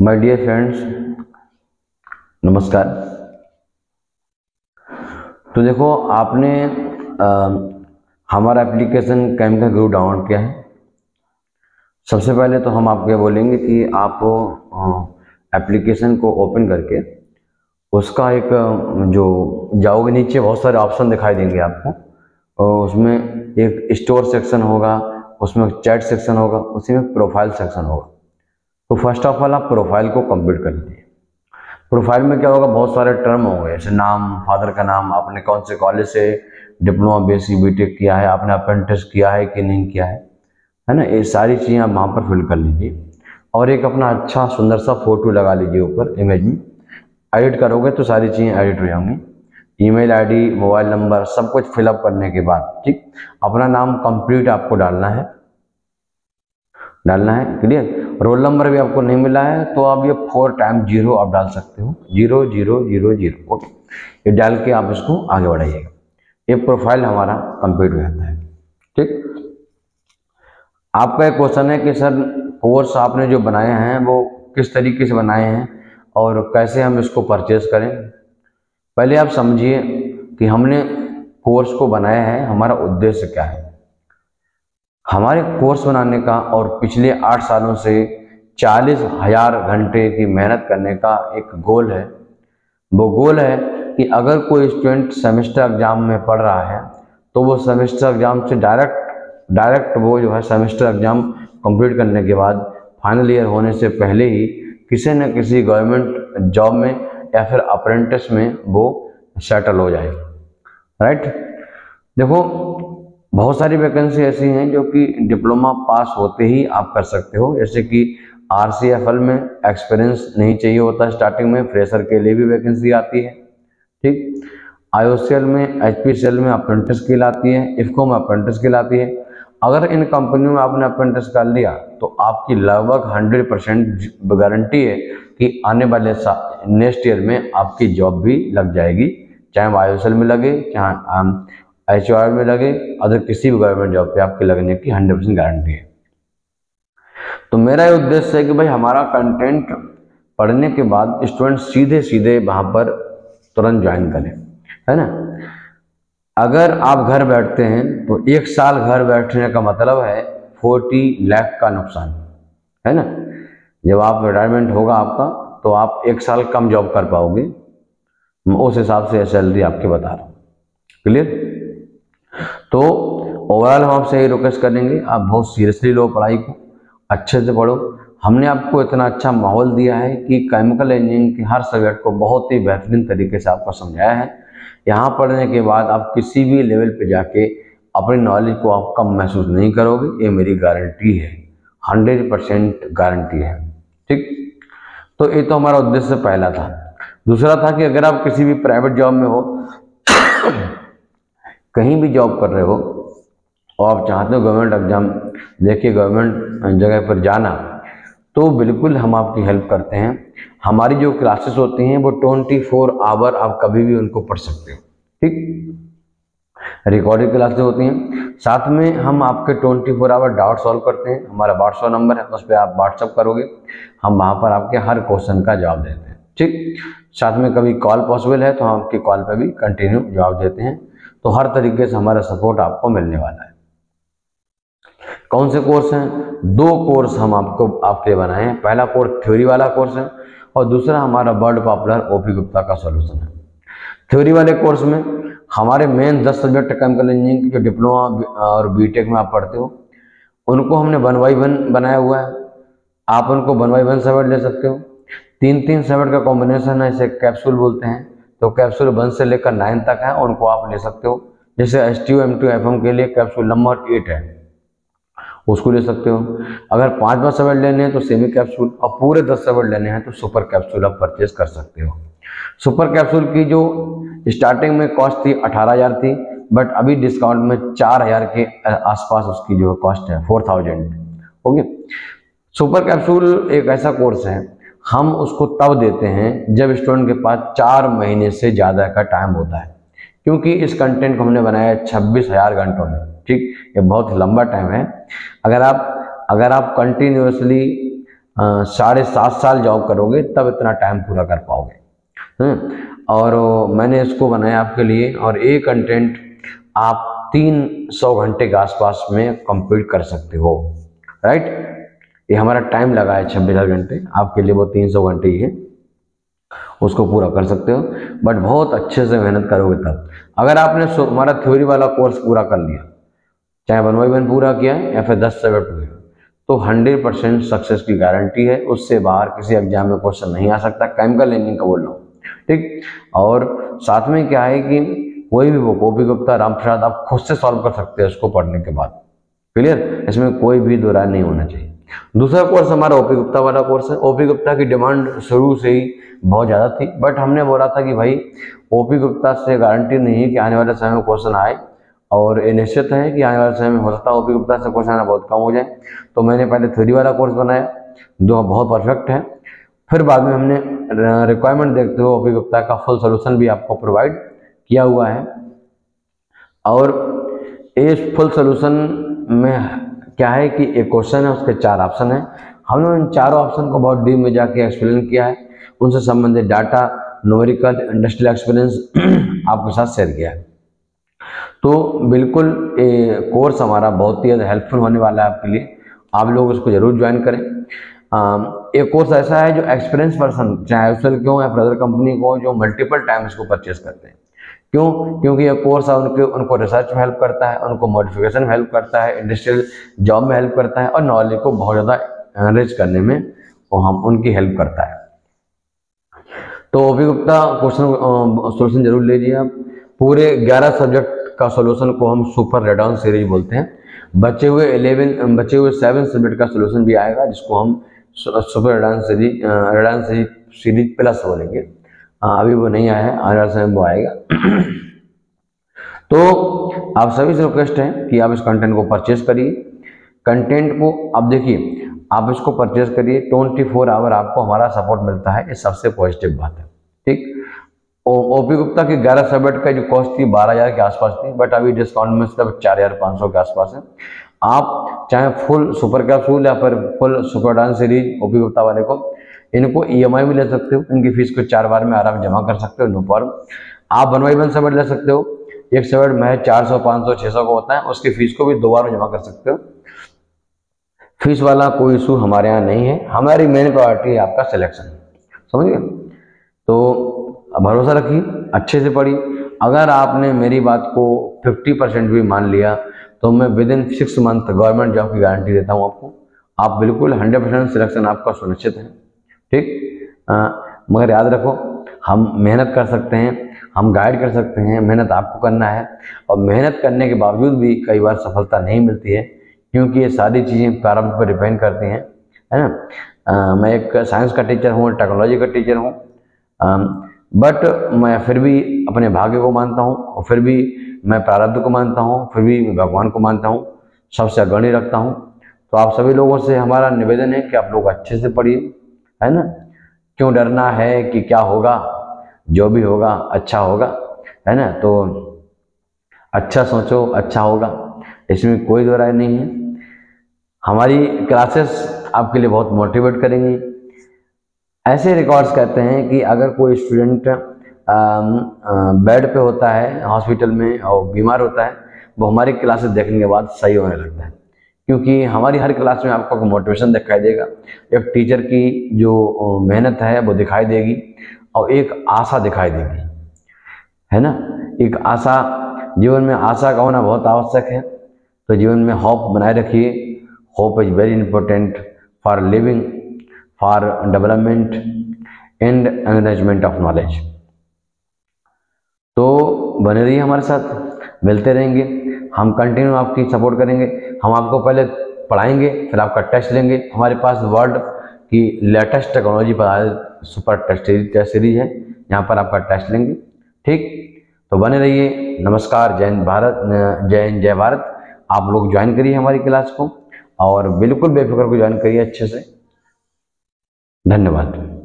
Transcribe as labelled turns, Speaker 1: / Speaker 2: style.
Speaker 1: My dear friends, नमस्कार। तो देखो, आपने हमारा एप्लीकेशन केमिकल गुरु डाउनलोड किया है। सबसे पहले तो हम आपको ये बोलेंगे कि आप एप्लीकेशन को ओपन करके उसका एक जो जाओगे नीचे बहुत सारे ऑप्शन दिखाई देंगे आपको, और उसमें एक स्टोर सेक्शन होगा, उसमें चैट सेक्शन होगा, उसी में प्रोफाइल सेक्शन होगा। तो फर्स्ट ऑफ ऑल आप प्रोफाइल को कंप्लीट कर लीजिए। प्रोफाइल में क्या होगा, बहुत सारे टर्म होंगे, जैसे नाम, फादर का नाम, आपने कौन से कॉलेज से डिप्लोमा, बीएससी, बीटेक किया है, आपने अप्रेंटिस किया है कि नहीं किया है ना, ये सारी चीज़ें आप वहाँ पर फिल कर लीजिए। और एक अपना अच्छा सुंदर सा फोटो लगा लीजिए ऊपर इमेज में। एडिट करोगे तो सारी चीज़ें एडिट हो जाएंगी। ईमेल आईडी, मोबाइल नंबर, सब कुछ फिलअप करने के बाद ठीक अपना नाम कंप्लीट आपको डालना है, क्लियर। रोल नंबर भी आपको नहीं मिला है तो आप ये 4 टाइम 0 आप डाल सकते हो, 0 0 0 0। ओके, ये डाल के आप इसको आगे बढ़ाइएगा। ये प्रोफाइल हमारा कंप्लीट हो जाता है। ठीक, आपका एक क्वेश्चन है कि सर कोर्स आपने जो बनाए हैं वो किस तरीके से बनाए हैं और कैसे हम इसको परचेज करें। पहले आप समझिए कि हमने कोर्स को बनाया है, हमारा उद्देश्य क्या है। हमारे कोर्स बनाने का और पिछले 8 सालों से 40,000 घंटे की मेहनत करने का एक गोल है। वो गोल है कि अगर कोई स्टूडेंट सेमेस्टर एग्जाम में पढ़ रहा है तो वो सेमेस्टर एग्जाम से डायरेक्ट वो जो है सेमेस्टर एग्जाम कंप्लीट करने के बाद फाइनल ईयर होने से पहले ही किसी न किसी गवर्नमेंट जॉब में या फिर अप्रेंटिस में वो सेटल हो जाए। राइट, देखो बहुत सारी वैकेंसी ऐसी हैं जो कि डिप्लोमा पास होते ही आप कर सकते हो, जैसे कि RCFL में एक्सपीरियंस नहीं चाहिए होता स्टार्टिंग में, फ्रेशर के लिए भी वैकेंसी आती है। ठीक, IOCL में, HPCL में अप्रेंटिस के लिए आती है, IFCO में अप्रेंटिस के लिए आती है। अगर इन कंपनियों में आपने अप्रेंटिस कर लिया तो आपकी लगभग 100% गारंटी है कि आने वाले नेक्स्ट ईयर में आपकी जॉब भी लग जाएगी, चाहे वो IOCL में लगे, चाहे HR में लगे, अदर किसी भी गवर्नमेंट जॉब पे आपके लगने की 100% गारंटी है। तो मेरा ये उद्देश्य है कि भाई हमारा कंटेंट पढ़ने के बाद स्टूडेंट सीधे सीधे वहाँ पर तुरंत ज्वाइन करें, है ना। अगर आप घर बैठते हैं तो 1 साल घर बैठने का मतलब है 40 लाख का नुकसान, है ना। जब आप रिटायरमेंट होगा आपका तो आप 1 साल कम जॉब कर पाओगे, उस हिसाब से सैलरी आपके बता रहा हूँ, क्लियर। तो ओवरऑल हम आपसे ये रिक्वेस्ट करेंगे, आप बहुत सीरियसली लो पढ़ाई को, अच्छे से पढ़ो। हमने आपको इतना अच्छा माहौल दिया है कि केमिकल इंजीनियरिंग के हर सब्जेक्ट को बहुत ही बेहतरीन तरीके से आपको समझाया है। यहाँ पढ़ने के बाद आप किसी भी लेवल पे जाके अपनी नॉलेज को आप कम महसूस नहीं करोगे, ये मेरी गारंटी है, 100% गारंटी है। ठीक, तो ये तो हमारा उद्देश्य पहला था। दूसरा था कि अगर आप किसी भी प्राइवेट जॉब में हो कहीं भी जॉब कर रहे हो और आप चाहते हो गवर्नमेंट एग्जाम देके गवर्नमेंट जगह पर जाना, तो बिल्कुल हम आपकी हेल्प करते हैं। हमारी जो क्लासेस होती हैं वो 24 आवर आप कभी भी उनको पढ़ सकते हो। ठीक, रिकॉर्डेड क्लासेस होती हैं, साथ में हम आपके 24 आवर डाउट सॉल्व करते हैं। हमारा व्हाट्सएप नंबर है, उस पर आप व्हाट्सएप करोगे, हम वहाँ पर आपके हर क्वेश्चन का जवाब देते हैं। ठीक, साथ में कभी कॉल पॉसिबल है तो हम आपकी कॉल पर भी कंटिन्यू जवाब देते हैं। तो हर तरीके से हमारा सपोर्ट आपको मिलने वाला है। कौन से कोर्स हैं? 2 कोर्स हम आपके बनाए हैं। पहला कोर्स थ्योरी वाला कोर्स है और दूसरा हमारा वर्ल्ड पॉपुलर OP गुप्ता का सॉल्यूशन है। थ्योरी वाले कोर्स में हमारे मेन 10 सब्जेक्ट केमिकल इंजीनियरिंग के जो डिप्लोमा और बीटेक में आप पढ़ते हो उनको हमने 1 by 1 बनाया हुआ है। आप उनको 1 by 1 सब्जेक्ट ले सकते हो। 3-3 सब्जेक्ट का कॉम्बिनेशन है, इसे कैप्सूल बोलते हैं। तो कैप्सूल 1 से लेकर 9 तक है, उनको आप ले सकते हो। जैसे STU MTU FM के लिए कैप्सूल नंबर 8 है, उसको ले सकते हो। अगर 5वां सब्जेक्ट लेने हैं तो सेमी कैप्सूल, और पूरे 10 सब्जेक्ट लेने हैं तो सुपर कैप्सूल आप परचेज कर सकते हो। सुपर कैप्सूल की जो स्टार्टिंग में कॉस्ट थी 18,000 थी, बट अभी डिस्काउंट में 4,000 के आसपास उसकी जो कॉस्ट है, 4,000। ओके, सुपर कैप्सूल एक ऐसा कोर्स है, हम उसको तब देते हैं जब स्टूडेंट के पास 4 महीने से ज़्यादा का टाइम होता है, क्योंकि इस कंटेंट को हमने बनाया 26,000 घंटों में। ठीक, ये बहुत लंबा टाइम है। अगर आप कंटिन्यूसली 7.5 साल जॉब करोगे तब इतना टाइम पूरा कर पाओगे। और मैंने इसको बनाया आपके लिए, और ये कंटेंट आप 300 घंटे के आसपास में कंप्लीट कर सकते हो, राइट। ये हमारा टाइम लगा है 26 घंटे, आपके लिए वो 300 घंटे ही है, उसको पूरा कर सकते हो। बट बहुत अच्छे से मेहनत करोगे तब। अगर आपने हमारा थ्योरी वाला कोर्स पूरा कर लिया, चाहे 1/1 पूरा किया या फिर 10 सब्जेक्ट हुए, तो 100% सक्सेस की गारंटी है। उससे बाहर किसी एग्जाम में क्वेश्चन नहीं आ सकता, केमिकल इंजीनियरिंग का बोल रहा हूँ, ठीक। और साथ में क्या है कि कोई भी बुक ओपी गुप्ता, राम प्रसाद, आप खुद से सॉल्व कर सकते हैं उसको पढ़ने के बाद, क्लियर। इसमें कोई भी दो राय नहीं होना चाहिए। दूसरा कोर्स हमारा ओपी गुप्ता वाला कोर्स है। ओपी गुप्ता की डिमांड शुरू से ही बहुत ज़्यादा थी, बट हमने बोला था कि भाई ओपी गुप्ता से गारंटी नहीं है कि आने वाले समय में क्वेश्चन आए, और ये निश्चित है कि आने वाले समय में हो सकता है ओपी गुप्ता से क्वेश्चन आना बहुत कम हो जाए। तो मैंने पहले थ्योरी वाला कोर्स बनाया, जो बहुत परफेक्ट है। फिर बाद में हमने रिक्वायरमेंट देखते हुए ओपी गुप्ता का फुल सोल्यूशन भी आपको प्रोवाइड किया हुआ है। और इस फुल सोल्यूशन में क्या है कि एक क्वेश्चन है, उसके 4 ऑप्शन है। हमने इन चारों ऑप्शन को बहुत डीप में जाके एक्सप्लेन किया है, उनसे संबंधित डाटा, न्यूमेरिकल, इंडस्ट्रियल एक्सपीरियंस आपके साथ शेयर किया है। तो बिल्कुल ये कोर्स हमारा बहुत ही हेल्पफुल होने वाला है आपके लिए, आप लोग इसको जरूर ज्वाइन करें। एक कोर्स ऐसा है जो एक्सपीरियंस पर्सन, चाहे एफएल क्यों या ब्रदर कंपनी को, जो मल्टीपल टाइम इसको परचेस करते हैं। क्यों? क्योंकि ये कोर्स उनको रिसर्च में हेल्प करता है, उनको मॉडिफिकेशन में हेल्प करता है, इंडस्ट्रियल जॉब में हेल्प करता है, और नॉलेज को बहुत ज़्यादा एनरिच करने में वो हम उनकी हेल्प करता है। तो ओपी गुप्ता क्वेश्चन सोल्यूशन जरूर लीजिए आप। पूरे 11 सब्जेक्ट का सोल्यूशन को हम सुपर रेडाउन सीरीज बोलते हैं। बचे हुए 7 सब्जेक्ट का सोल्यूशन भी आएगा, जिसको हम सुपर रेडाउन सीरीज प्लस बोलेंगे। अभी वो नहीं आया है, आने वाले समय वो आएगा। तो आप सभी से रिक्वेस्ट है कि आप इस कंटेंट को परचेज करिए। कंटेंट को आप देखिए, आप इसको परचेज करिए, 24 आवर आपको हमारा सपोर्ट मिलता है, ये सबसे पॉजिटिव बात है, ठीक। ओपी गुप्ता की 11 सब्जेक्ट का जो कॉस्ट थी 12,000 के आसपास थी, बट अभी डिस्काउंट में सिर्फ 4,500 के आसपास है। आप चाहे फुल सुपर कैप्सूल या फिर full super dance series OP Gupta वाले को, इनको EMI भी ले सकते हो, इनकी फीस को 4 बार में आराम जमा कर सकते हो, नो प्रॉब्लम। आप 1/1 सब्जेक्ट ले सकते हो, एक सब्जेक्ट में 400, 500, 600 का होता है, उसकी फीस को भी 2 बार में जमा कर सकते हो। फीस वाला कोई इशू हमारे यहाँ नहीं है, हमारी मेन प्रायोरिटी है आपका सिलेक्शन, समझ गए। तो भरोसा रखिए, अच्छे से पढ़िए। अगर आपने मेरी बात को 50% भी मान लिया, तो मैं विदिन 6 मंथ गवर्नमेंट जॉब की गारंटी देता हूँ आपको। आप बिल्कुल 100% सिलेक्शन आपका सुनिश्चित है, ठीक। मगर याद रखो, हम मेहनत कर सकते हैं, हम गाइड कर सकते हैं, मेहनत आपको करना है। और मेहनत करने के बावजूद भी कई बार सफलता नहीं मिलती है, क्योंकि ये सारी चीज़ें प्रारंभ पर डिपेंड करती हैं, है ना। मैं एक साइंस का टीचर हूँ, टेक्नोलॉजी का टीचर हूँ, बट मैं फिर भी अपने भाग्य को मानता हूँ, और फिर भी मैं प्रारब्ध को मानता हूँ, फिर भी मैं भगवान को मानता हूँ, सबसे अग्रणी रखता हूँ। तो आप सभी लोगों से हमारा निवेदन है कि आप लोग अच्छे से पढ़िए, है ना। क्यों डरना है कि क्या होगा, जो भी होगा अच्छा होगा, है ना। तो अच्छा सोचो, अच्छा होगा, इसमें कोई दो राय नहीं है। हमारी क्लासेस आपके लिए बहुत मोटिवेट करेंगी। ऐसे रिकॉर्ड्स कहते हैं कि अगर कोई स्टूडेंट बेड पे होता है हॉस्पिटल में और बीमार होता है, वो हमारी क्लासेस देखने के बाद सही होने लगता है, क्योंकि हमारी हर क्लास में आपको मोटिवेशन दिखाई देगा, एक टीचर की जो मेहनत है वो दिखाई देगी, और एक आशा दिखाई देगी, है ना। एक आशा, जीवन में आशा का होना बहुत आवश्यक है। तो जीवन में होप बनाए रखिए। Hope is very important for living, for development and enrichment of knowledge. तो बने रहिए हमारे साथ, मिलते रहेंगे, हम कंटिन्यू आपकी सपोर्ट करेंगे। हम आपको पहले पढ़ाएंगे, फिर आपका टेस्ट लेंगे। हमारे पास वर्ल्ड की लेटेस्ट टेक्नोलॉजी पर आधारित सुपर टेस्ट सीरीज है, यहाँ पर आपका टेस्ट लेंगे, ठीक। तो बने रहिए। नमस्कार, जय हिंद भारत, जय हिंद, जय भारत। आप लोग ज्वाइन करिए हमारी क्लास को, और बिल्कुल बेफिक्र को ज्वाइन करिए अच्छे से। धन्यवाद।